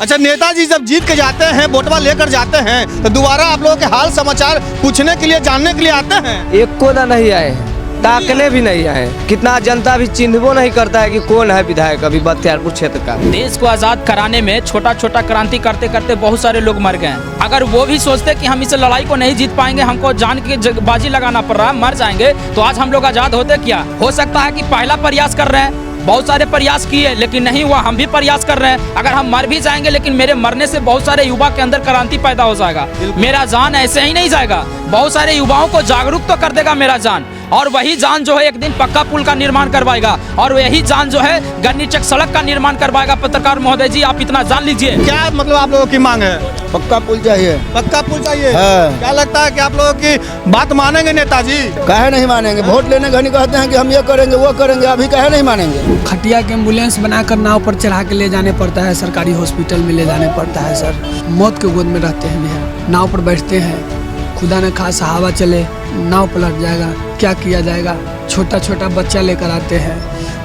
अच्छा, नेताजी जब जीत के जाते हैं, वोटवा लेकर जाते हैं, तो दोबारा आप लोगों के हाल समाचार पूछने के लिए, जानने के लिए आते हैं? एक को ना नहीं आए हैं, ताकने भी नहीं आए। कितना जनता भी चिन्हबो नहीं करता है कि कौन है विधायक अभी बख्तियारपुर क्षेत्र का। देश को आजाद कराने में छोटा छोटा क्रांति करते करते बहुत सारे लोग मर गए। अगर वो भी सोचते कि हम इस लड़ाई को नहीं जीत पाएंगे, हमको जान के बाजी लगाना पड़ रहा है, मर जाएंगे, तो आज हम लोग आजाद होते क्या? हो सकता है कि पहला प्रयास कर रहे हैं, बहुत सारे प्रयास किए लेकिन नहीं हुआ, हम भी प्रयास कर रहे हैं। अगर हम मर भी जाएंगे लेकिन मेरे मरने से बहुत सारे युवा के अंदर क्रांति पैदा हो जाएगा। मेरा जान ऐसे ही नहीं जाएगा, बहुत सारे युवाओं को जागरूक तो कर देगा मेरा जान, और वही जान जो है एक दिन पक्का पुल का निर्माण करवाएगा, और वही जान जो है गन्नी चक सड़क का निर्माण करवाएगा। पत्रकार महोदय जी, आप इतना जान लीजिए। क्या मतलब आप लोगों की मांग है? पक्का पुल चाहिए। पक्का पुल चाहिए। हाँ। क्या लगता है कि आप लोगों की बात मानेंगे नेताजी? काहे नहीं मानेंगे? वोट लेने घनी कहते हैं कि हम ये करेंगे वो करेंगे, अभी काहे नहीं मानेंगे? खटिया के एम्बुलेंस बनाकर नाव पर चढ़ा के ले जाने पड़ता है, सरकारी हॉस्पिटल में ले जाने पड़ता है सर। मौत के गोद में रहते हैं, नाव पर बैठते हैं, खुदा न खासा हवा चले नाव पलट जाएगा, क्या किया जाएगा? छोटा छोटा बच्चा लेकर आते हैं,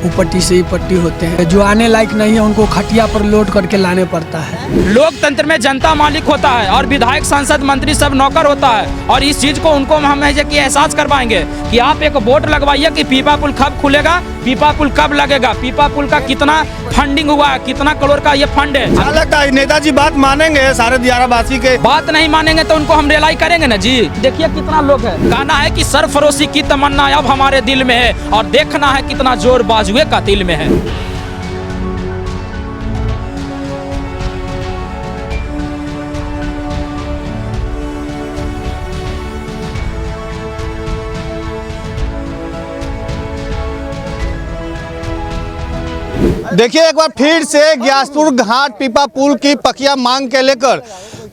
वो पट्टी से ही पट्टी होते हैं, जो आने लायक नहीं है उनको खटिया पर लोड करके लाने पड़ता है। लोकतंत्र में जनता मालिक होता है और विधायक, सांसद, मंत्री सब नौकर होता है, और इस चीज को उनको हम है कि एहसास करवाएंगे कि आप एक वोट लगवाइए कि पीपा पुल कब खुलेगा, पीपा पुल कब लगेगा, पीपा पुल का कितना फंडिंग हुआ है, कितना करोड़ का ये फंड है। क्या लगता है नेताजी बात मानेंगे सारे दियाराबासी के? बात नहीं मानेंगे तो उनको हम रिलाई करेंगे ना जी। देखिए कितना लोग है, गाना है कि सरफरोशी की तमन्ना अब हमारे दिल में है, और देखना है कितना जोर बाजुए का दिल में है। देखिए, एक बार फिर से ग्यासपुर घाट पीपा पुल की पकिया मांग के लेकर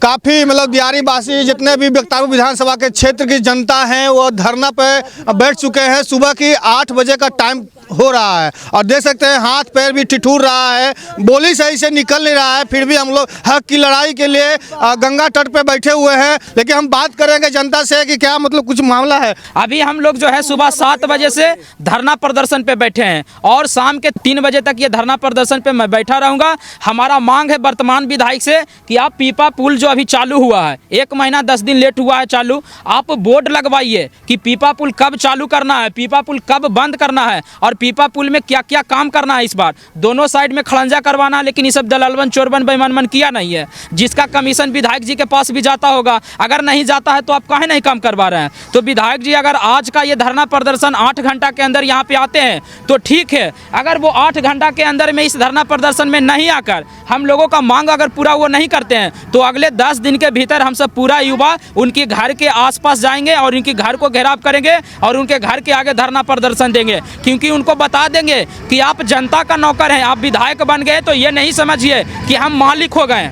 काफ़ी मतलब दियारीबासी, जितने भी बख्तियारपुर विधानसभा के क्षेत्र की जनता है, वो धरना पे बैठ चुके हैं। सुबह की 8 बजे का टाइम हो रहा है और देख सकते हैं हाथ पैर भी ठिठुर रहा है, बोली सही से निकल नहीं रहा है। फिर भी हम लोग हक की लड़ाई के लिए गंगा तट पे बैठे हुए हैं। लेकिन हम बात करेंगे जनता से कि क्या मतलब कुछ मामला है। अभी हम लोग जो है सुबह 7 बजे से धरना प्रदर्शन पे बैठे हैं और शाम के 3 बजे तक ये धरना प्रदर्शन पे मैं बैठा रहूंगा। हमारा मांग है वर्तमान विधायक से कि आप पीपा पुल जो अभी चालू हुआ है, 1 महीना 10 दिन लेट हुआ है चालू, आप बोर्ड लगवाइए कि पीपा पुल कब चालू करना है, पीपा पुल कब बंद करना है, और पीपा पुल में क्या क्या काम करना है। इस बार दोनों साइड में खड़ंजा करवाना है, लेकिन ये सब दलालवन चोरबन बेईमानमन किया नहीं है, जिसका कमीशन विधायक जी के पास भी जाता होगा। अगर नहीं जाता है तो आप काहे नहीं काम करवा रहे हैं? तो विधायक जी अगर आज का ये धरना प्रदर्शन 8 घंटा के अंदर यहाँ पे आते हैं तो ठीक है। अगर वो 8 घंटा के अंदर में इस धरना प्रदर्शन में नहीं आकर हम लोगों का मांग अगर पूरा वो नहीं करते हैं, तो अगले 10 दिन के भीतर हम सब पूरा युवा उनके घर के आसपास जाएंगे और उनके घर को घेराव करेंगे और उनके घर के आगे धरना प्रदर्शन देंगे। क्योंकि उनको बता देंगे कि आप जनता का नौकर हैं, आप विधायक बन गए तो ये नहीं समझिए कि हम मालिक हो गए।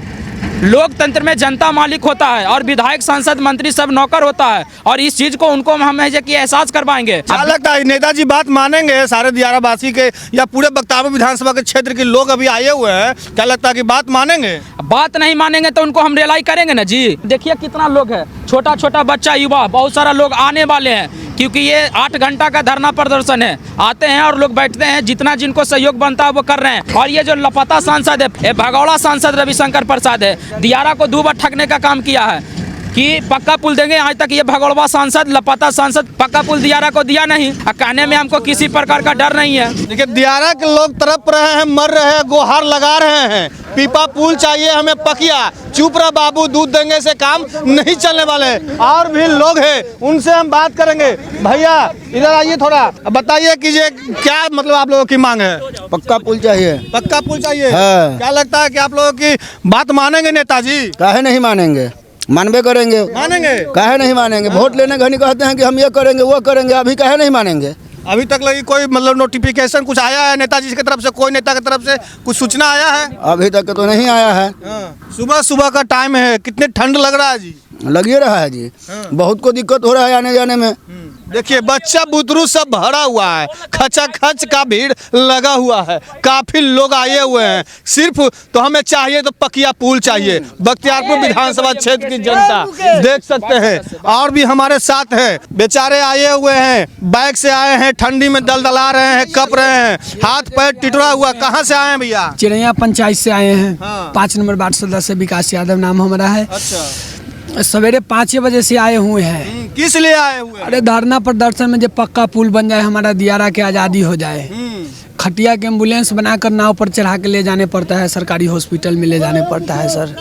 लोकतंत्र में जनता मालिक होता है और विधायक, सांसद, मंत्री सब नौकर होता है, और इस चीज को उनको हम है कि एहसास करवाएंगे। क्या लगता है नेताजी बात मानेंगे सारे दियाराबासी के या पूरे बख्तियारपुर विधानसभा के क्षेत्र के लोग अभी आए हुए हैं? क्या लगता है कि बात मानेंगे? बात नहीं मानेंगे तो उनको हम रिलाई करेंगे ना जी। देखिए कितना लोग है, छोटा छोटा बच्चा, युवा, बहुत सारा लोग आने वाले हैं, क्योंकि ये 8 घंटा का धरना प्रदर्शन है। आते हैं और लोग बैठते हैं, जितना जिनको सहयोग बनता है वो कर रहे हैं। और ये जो लापता सांसद है, ये भगौड़ा सांसद रविशंकर प्रसाद है, दियारा को 2 बार ठगने का काम किया है कि पक्का पुल देंगे। आज तक ये भगौड़वा सांसद, लापता सांसद पक्का पुल दियारा को दिया नहीं। कहने में हमको किसी प्रकार का डर नहीं है। देखिए, दियारा के लोग तड़प रहे हैं, मर रहे हैं, गुहार लगा रहे हैं, पीपा पुल चाहिए हमें पकिया, चुप रहा बाबू, दूध देंगे से काम नहीं चलने वाले। और भी लोग हैं, उनसे हम बात करेंगे। भैया इधर आइए, थोड़ा बताइए कि ये क्या मतलब आप लोगों की मांग है? पक्का पुल चाहिए। पक्का पुल चाहिए। हाँ। क्या लगता है कि आप लोगों की बात मानेंगे नेताजी? काहे नहीं मानेंगे? मानबे करेंगे। मानेंगे। काहे नहीं मानेंगे? वोट लेने घनी कहते हैं कि हम ये करेंगे वो करेंगे, अभी काहे नहीं मानेंगे? अभी तक लगी कोई मतलब नोटिफिकेशन कुछ आया है नेताजी की तरफ से? कोई नेता की तरफ से कुछ सूचना आया है? अभी तक तो नहीं आया है। सुबह सुबह का टाइम है, कितने ठंड लग रहा है जी? लगिए रहा है जी। बहुत को दिक्कत हो रहा है आने जाने में। देखिए बच्चा बुतरू सब भरा हुआ है, खचाखच का भीड़ लगा हुआ है, काफी लोग आए हुए हैं। सिर्फ तो हमें चाहिए तो पकिया पुल चाहिए। बख्तियारपुर विधानसभा क्षेत्र की जनता देख सकते हैं, और भी हमारे साथ है, बेचारे आए हुए हैं, बाइक से आए हैं, ठंडी में दलदला रहे हैं, कप रहे हैं, हाथ पैर टिटरा हुआ। कहाँ से आए हैं भैया? चिड़ैया पंचायत से आए हैं। हाँ। 5 नंबर वार्ड सदस्य विकास यादव नाम हमारा है। अच्छा, सवेरे 5 बजे से आए हुए हैं। किस लिए आए हुए हैं? अरे धरना प्रदर्शन में जब पक्का पुल बन जाए, हमारा दियारा की आज़ादी हो जाए। खटिया के एम्बुलेंस बनाकर नाव पर चढ़ा के ले जाने पड़ता है, सरकारी हॉस्पिटल में ले जाने पड़ता है सर।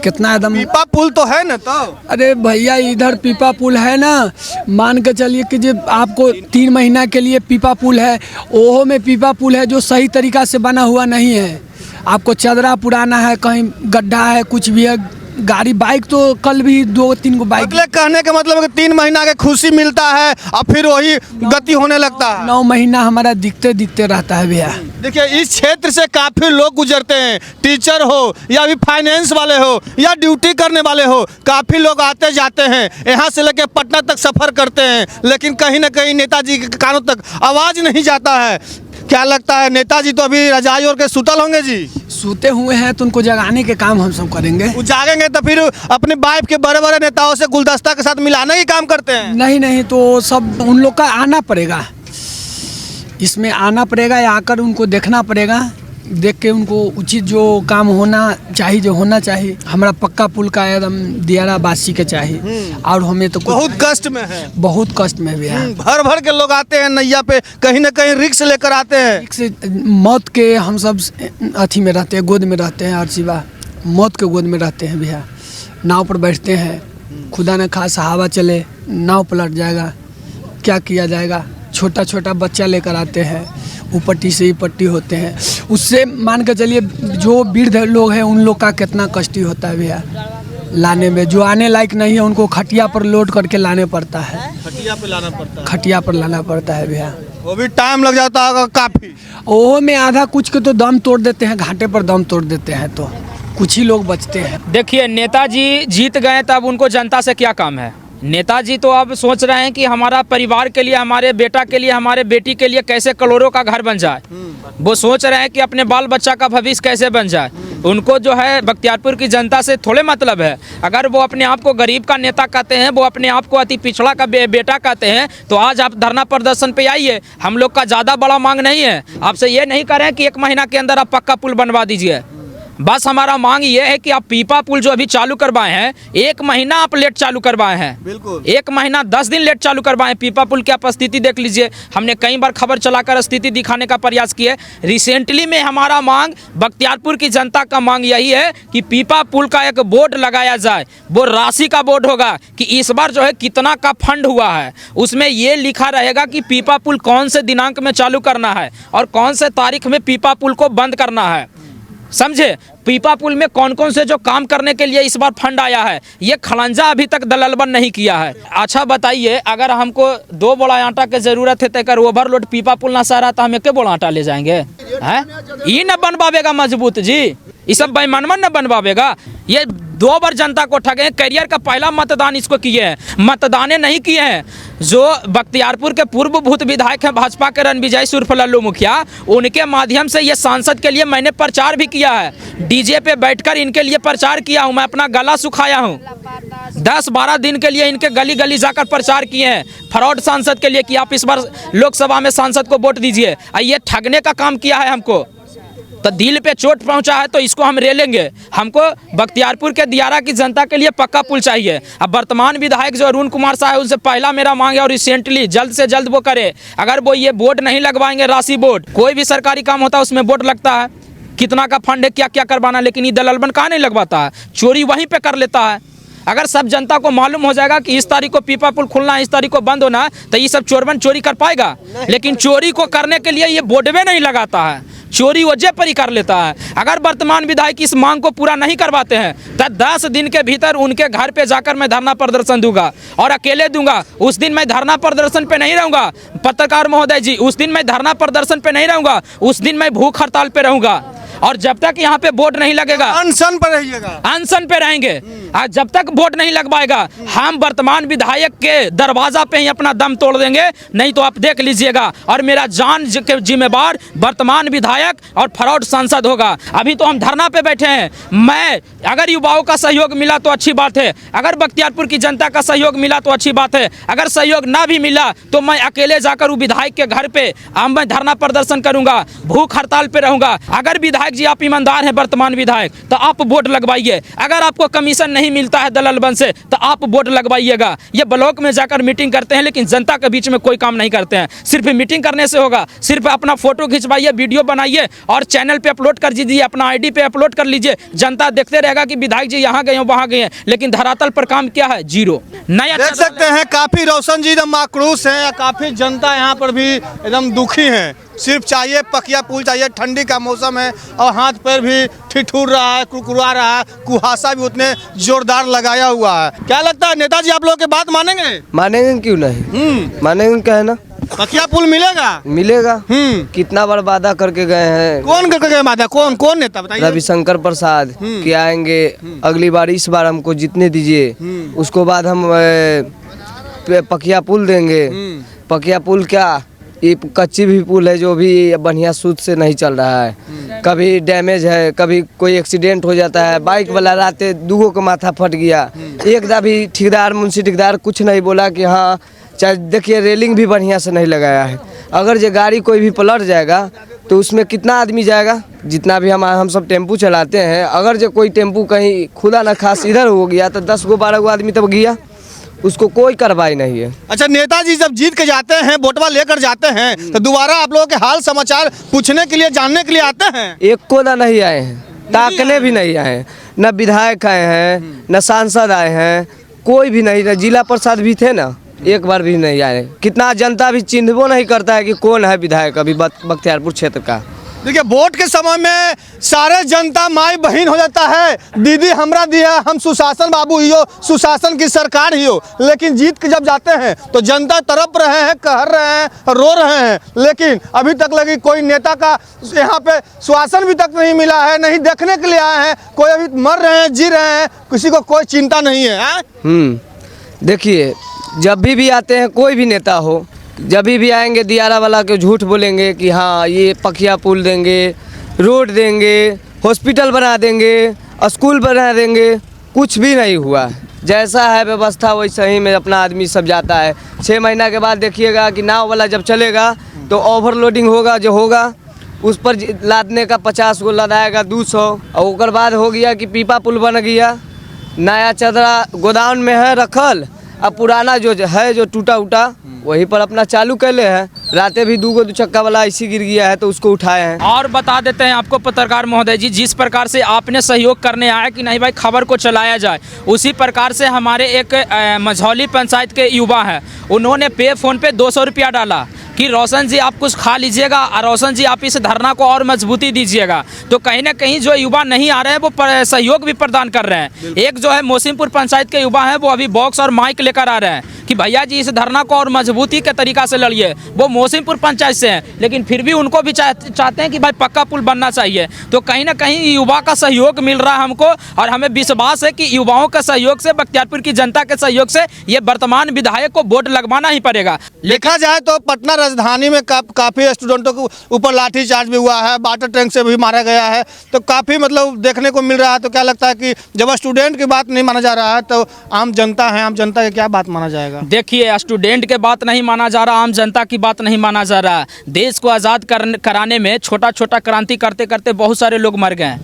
कितना एकदम। पीपा पुल तो है ना? तो अरे भैया इधर पीपा पुल है ना, मान के चलिए कि जब आपको 3 महीना के लिए पीपा पुल है, ओहो में पीपा पुल है जो सही तरीका से बना हुआ नहीं है। आपको चदरा पुराना है, कहीं गड्ढा है, कुछ भी है। गाड़ी बाइक तो कल भी 2-3 को बाइक। मतलब कहने का मतलब है कि 3 महीना के खुशी मिलता है और फिर वही गति होने लगता है। 9 महीना हमारा दिखते रहता है भैया। देखिए इस क्षेत्र से काफी लोग गुजरते हैं, टीचर हो या भी फाइनेंस वाले हो या ड्यूटी करने वाले हो, काफी लोग आते जाते हैं, यहाँ से लेकर पटना तक सफर करते हैं, लेकिन कहीं ना कहीं नेताजी के कानों तक आवाज नहीं जाता है। क्या लगता है नेताजी तो अभी रजाई ओढ़ के सुतल होंगे जी? सोते हुए हैं तो उनको जगाने के काम हम सब करेंगे। वो जागेंगे तो फिर अपने बाइफ के बड़े बड़े नेताओं से गुलदस्ता के साथ मिलाने की काम करते हैं। नहीं तो सब उन लोग का आना पड़ेगा, इसमें आना पड़ेगा या आकर उनको देखना पड़ेगा, देख के उनको उचित जो काम होना चाहिए, जो होना चाहिए। हमारा पक्का पुल का एकदम दियारा बासी के चाहिए, और हमें तो बहुत कष्ट में है, बहुत कष्ट में भी है। भर भर के लोग आते हैं नैया पे, कहीं ना कहीं रिक्स लेकर आते हैं। से मौत के हम सब अथी में रहते हैं, गोद में रहते हैं, और सिवा मौत के गोद में रहते हैं भैया। नाव पर बैठते हैं, खुदा न खास हवा चले नाव पलट जाएगा, क्या किया जाएगा। छोटा छोटा बच्चा लेकर आते हैं, वो पट्टी से ही पट्टी होते हैं, उससे मान के चलिए जो वृद्ध लोग हैं उन लोग का कितना कष्टी होता है भैया लाने में। जो आने लायक नहीं है उनको खटिया पर लोड करके लाने पड़ता है, खटिया पे लाना पड़ता है, खटिया पर लाना पड़ता है भैया। वो भी टाइम लग जाता होगा काफी। ओहो में आधा कुछ के तो दम तोड़ देते हैं, घाटे पर दम तोड़ देते हैं, तो कुछ ही लोग बचते हैं। देखिए नेताजी जीत गए तब उनको जनता से क्या काम है। नेताजी तो अब सोच रहे हैं कि हमारा परिवार के लिए, हमारे बेटा के लिए, हमारे बेटी के लिए कैसे करोड़ों का घर बन जाए। वो सोच रहे हैं कि अपने बाल बच्चा का भविष्य कैसे बन जाए। उनको जो है बख्तियारपुर की जनता से थोड़े मतलब है। अगर वो अपने आप को गरीब का नेता कहते हैं, वो अपने आप को अति पिछड़ा का बेटा कहते हैं, तो आज आप धरना प्रदर्शन पे आइए। हम लोग का ज़्यादा बड़ा मांग नहीं है, आपसे ये नहीं कह रहे हैं कि 1 महीना के अंदर आप पक्का पुल बनवा दीजिए। बस हमारा मांग ये है कि आप पीपा पुल जो अभी चालू करवाए हैं, 1 महीना आप लेट चालू करवाए हैं। बिल्कुल 1 महीना 10 दिन लेट चालू करवाए। पीपा पुल की आप स्थिति देख लीजिए। हमने कई बार खबर चलाकर स्थिति दिखाने का प्रयास किया। रिसेंटली में हमारा मांग, बख्तियारपुर की जनता का मांग यही है कि पीपा पुल का एक बोर्ड लगाया जाए। वो राशि का बोर्ड होगा कि इस बार जो है कितना का फंड हुआ है, उसमें ये लिखा रहेगा कि पीपा पुल कौन से दिनांक में चालू करना है और कौन से तारीख में पीपा पुल को बंद करना है। समझे? पीपा पुल में कौन कौन से जो काम करने के लिए इस बार फंड आया है, ये खलंजा अभी तक दललबन नहीं किया है। अच्छा बताइए, अगर हमको 2 बोरा आटा की जरूरत है तो अगर ओवरलोड पीपा पुल ना सह रहा तो हम 1 बोरा आटा ले जाएंगे हैं? ये न बनवावेगा मजबूत जी, ये सब बेईमानमन न बनवावेगा। ये 2 बार जनता को ठगे। करियर का पहला मतदान इसको किए हैं, मतदाने नहीं किए हैं। जो बख्तियारपुर के पूर्व भूत विधायक हैं भाजपा के रणविजय उर्फ लल्लू मुखिया, उनके माध्यम से ये सांसद के लिए मैंने प्रचार भी किया है। डीजे पे बैठकर इनके लिए प्रचार किया हूँ, मैं अपना गला सुखाया हूँ। 10-12 दिन के लिए इनके गली गली जाकर प्रचार किए हैं फ्रॉड सांसद के लिए कि आप इस बार लोकसभा में सांसद को वोट दीजिए। ये ठगने का काम किया है हमको, तो दिल पे चोट पहुंचा है तो इसको हम ले लेंगे। हमको बख्तियारपुर के दियारा की जनता के लिए पक्का पुल चाहिए। अब वर्तमान विधायक जो अरुण कुमार साहब है, उनसे पहला मेरा मांग है और रिसेंटली जल्द से जल्द वो करे। अगर वो ये बोर्ड नहीं लगवाएंगे, राशि बोर्ड, कोई भी सरकारी काम होता है उसमें बोर्ड लगता है, कितना का फंड है, क्या क्या करवाना, लेकिन ये दललबन कहाँ नहीं लगवाता है, चोरी वहीं पर कर लेता है। अगर सब जनता को मालूम हो जाएगा कि इस तारीख को पीपा पुल खुलना है, इस तारीख को बंद होना है, तो ये सब चोरबन चोरी कर पाएगा। लेकिन चोरी को करने के लिए ये बोर्डवे नहीं लगाता है, चोरी वजह पर ही कर लेता है। अगर वर्तमान विधायक इस मांग को पूरा नहीं करवाते हैं तो 10 दिन के भीतर उनके घर पे जाकर मैं धरना प्रदर्शन दूंगा, और अकेले दूंगा। उस दिन मैं धरना प्रदर्शन पे नहीं रहूंगा पत्रकार महोदय जी, उस दिन मैं धरना प्रदर्शन पे नहीं रहूंगा, उस दिन मैं भूख हड़ताल पे रहूंगा। और जब तक यहाँ पे वोट नहीं लगेगा, अनशन पर रहिएगा, अनशन पे रहेंगे। आज जब तक वोट नहीं लगवाएगा हम वर्तमान विधायक के दरवाजा पे ही अपना दम तोड़ देंगे, नहीं तो आप देख लीजिएगा। और मेरा जान के जिम्मेवार वर्तमान विधायक और फ्रॉड सांसद होगा। अभी तो हम धरना पे बैठे हैं। मैं अगर युवाओं का सहयोग मिला तो अच्छी बात है, अगर बख्तियारपुर की जनता का सहयोग मिला तो अच्छी बात है, अगर सहयोग ना भी मिला तो मैं अकेले जाकर वो विधायक के घर पे मैं धरना प्रदर्शन करूंगा, भूख हड़ताल पे रहूंगा। अगर विधायक जी आप ईमानदार हैं वर्तमान विधायक तो आप वोट लगवाइए। अगर आपको कमीशन नहीं मिलता है दलाल बन से तो आप वोट लगवाइएगा। ये ब्लॉक में जाकर मीटिंग करते हैं लेकिन जनता के बीच में कोई काम नहीं करते हैं। सिर्फ मीटिंग करने से होगा, सिर्फ अपना फोटो खिंचवाइए, वीडियो बनाइए और चैनल पे अपलोड कर दीजिए, अपना आईडी पे अपलोड कर लीजिए। जनता देखते रहेगा कि विधायक जी यहाँ गए वहाँ गए, लेकिन धरातल पर काम क्या है? जीरो। नया देख सकते हैं काफी रोशन जी एकदम आक्रोश है, काफी जनता यहाँ पर भी एकदम दुखी है। सिर्फ चाहिए पकिया पुल चाहिए, ठंडी का मौसम है और हाथ पैर भी ठिठुर रहा है, कुरकुरा रहा है, कुहासा भी उतने जोरदार लगाया हुआ है। क्या लगता है नेताजी आप लोगों की बात मानेंगे? मानेंगे क्यों नहीं, मानेंगे क्या है ना, पकिया पुल मिलेगा? मिलेगा। कितना बार वादा करके गए हैं। कौन करके गए वादा? कौन कौन नेता बताइए? रविशंकर प्रसाद कि आएंगे अगली बार, इस बार हमको जीतने दीजिए, उसको बाद हम पकिया पुल देंगे। पकिया पुल क्या, ये कच्ची भी पुल है जो भी बढ़िया सूद से नहीं चल रहा है। कभी डैमेज है, कभी कोई एक्सीडेंट हो जाता है। बाइक वाला राते दूगों का माथा फट गया, एकदम भी ठेकेदार मुंशी ठेकेदार कुछ नहीं बोला कि हाँ चाहे देखिए रेलिंग भी बढ़िया से नहीं लगाया है। अगर जो गाड़ी कोई भी पलट जाएगा तो उसमें कितना आदमी जाएगा? जितना भी हम सब टेम्पू चलाते हैं, अगर जो कोई टेम्पू कहीं खुदा न खास इधर हो गया तो 10 गो 12 गो आदमी तब गया, उसको कोई कार्रवाई नहीं है। अच्छा, नेताजी जब जीत के जाते हैं, वोटवा लेकर जाते हैं तो दोबारा आप लोगों के हाल समाचार पूछने के लिए, जानने के लिए आते हैं? एक को ना नहीं आए हैं, ताकने भी नहीं आए हैं। न विधायक आए हैं, न सांसद आए हैं, कोई भी नहीं। जिला प्रसाद भी थे ना, एक बार भी नहीं आए। कितना जनता भी चिन्हबो नहीं करता है कि कौन है विधायक अभी बख्तियारपुर क्षेत्र का। देखिए वोट के समय में सारे जनता माई बहन हो जाता है, दीदी हमरा दिया, हम सुशासन बाबू ही हो, सुशासन की सरकार ही हो। लेकिन जीत के जब जाते हैं तो जनता तड़प रहे हैं, कह रहे हैं, रो रहे हैं, लेकिन अभी तक लगी कोई नेता का यहाँ पे सुशासन भी तक नहीं मिला है, नहीं देखने के लिए आए हैं। कोई अभी मर रहे हैं, जी रहे हैं, किसी को कोई चिंता नहीं है। देखिए जब भी आते हैं, कोई भी नेता हो, जब भी आएंगे दियारा वाला के झूठ बोलेंगे कि हाँ ये पकिया पुल देंगे, रोड देंगे, हॉस्पिटल बना देंगे, स्कूल बना देंगे। कुछ भी नहीं हुआ। जैसा है व्यवस्था वैसा ही में अपना आदमी सब जाता है। 6 महीना के बाद देखिएगा कि नाव वाला जब चलेगा तो ओवरलोडिंग होगा, जो होगा उस पर लादने का 50 गो लदाएगा 200। और उसके बाद हो गया कि पीपा पुल बन गया, नया चदरा गोदाम में है रखल, अब पुराना जो है जो टूटा उटा वहीं पर अपना चालू कर ले हैं। रातें भी 2 चक्का वाला ऐसी गिर गया है तो उसको उठाए हैं। और बता देते हैं आपको पत्रकार महोदय जी, जिस प्रकार से आपने सहयोग करने आया कि नहीं भाई खबर को चलाया जाए, उसी प्रकार से हमारे एक मझौली पंचायत के युवा हैं, उन्होंने पे फोन पे 200 रुपया डाला कि रोशन जी आप कुछ खा लीजिएगा और रोशन जी आप इस धरना को और मजबूती दीजिएगा। तो कहीं ना कहीं जो युवा नहीं आ रहे हैं वो सहयोग भी प्रदान कर रहे हैं। एक जो है मोसिमपुर पंचायत के युवा हैं, वो अभी बॉक्स और माइक लेकर आ रहे हैं कि भैया जी इस धरना को और मजबूती के तरीका से लड़िए। वो मोसिमपुर पंचायत से हैं, लेकिन फिर भी उनको भी चाहते हैं कि भाई पक्का पुल बनना चाहिए। तो कहीं ना कहीं युवा का सहयोग मिल रहा है हमको, और हमें विश्वास है कि युवाओं के सहयोग से, बख्तियारपुर की जनता के सहयोग से ये वर्तमान विधायक को वोट लगवाना ही पड़ेगा। देखा जाए तो पटना राजधानी में काफ़ी स्टूडेंटों के ऊपर लाठीचार्ज भी हुआ है, वाटर टैंक से भी मारा गया है, तो काफ़ी मतलब देखने को मिल रहा है। तो क्या लगता है कि जब स्टूडेंट की बात नहीं माना जा रहा है तो आम जनता है, आम जनता की क्या बात माना जाएगा? देखिए स्टूडेंट के बात नहीं माना जा रहा, आम जनता की बात नहीं माना जा रहा। देश को आज़ाद कराने में छोटा छोटा क्रांति करते करते बहुत सारे लोग मर गए।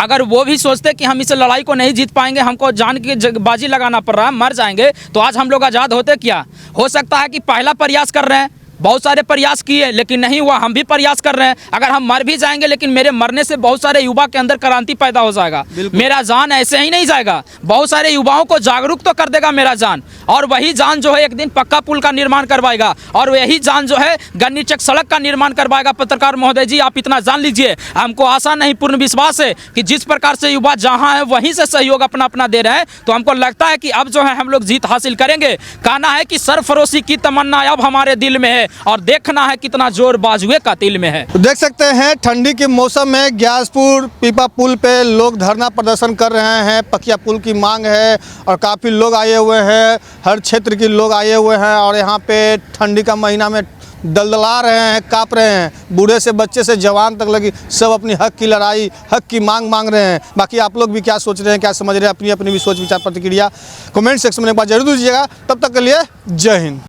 अगर वो भी सोचते कि हम इस लड़ाई को नहीं जीत पाएंगे, हमको जान की बाजी लगाना पड़ रहा है, मर जाएंगे, तो आज हम लोग आज़ाद होते क्या? हो सकता है कि पहला प्रयास कर रहे हैं, बहुत सारे प्रयास किए लेकिन नहीं हुआ, हम भी प्रयास कर रहे हैं। अगर हम मर भी जाएंगे लेकिन मेरे मरने से बहुत सारे युवा के अंदर क्रांति पैदा हो जाएगा। मेरा जान ऐसे ही नहीं जाएगा, बहुत सारे युवाओं को जागरूक तो कर देगा मेरा जान, और वही जान जो है एक दिन पक्का पुल का निर्माण करवाएगा, और वही जान जो है गन्नी चक सड़क का निर्माण करवाएगा। पत्रकार महोदय जी आप इतना जान लीजिए, हमको आशा नहीं पूर्ण विश्वास है कि जिस प्रकार से युवा जहाँ है वहीं से सहयोग अपना अपना दे रहे हैं, तो हमको लगता है कि अब जो है हम लोग जीत हासिल करेंगे। कहना है कि सरफरोशी की तमन्ना अब हमारे दिल में है, और देखना है कितना जोर बाजुए का तिल में है। तो देख सकते हैं ठंडी के मौसम में ग्यासपुर पीपा पुल पे लोग धरना प्रदर्शन कर रहे हैं। पकिया पुल की मांग है और काफ़ी लोग आए हुए हैं, हर क्षेत्र के लोग आए हुए हैं और यहाँ पे ठंडी का महीना में दलदला रहे हैं, काँप रहे हैं। बूढ़े से बच्चे से जवान तक लगी सब अपनी हक की लड़ाई, हक की मांग रहे हैं। बाकी आप लोग भी क्या सोच रहे हैं, क्या समझ रहे हैं, अपनी अपनी भी सोच विचार प्रतिक्रिया कमेंट सेक्शन में एक बार जरूर दीजिएगा। तब तक के लिए जय हिंद।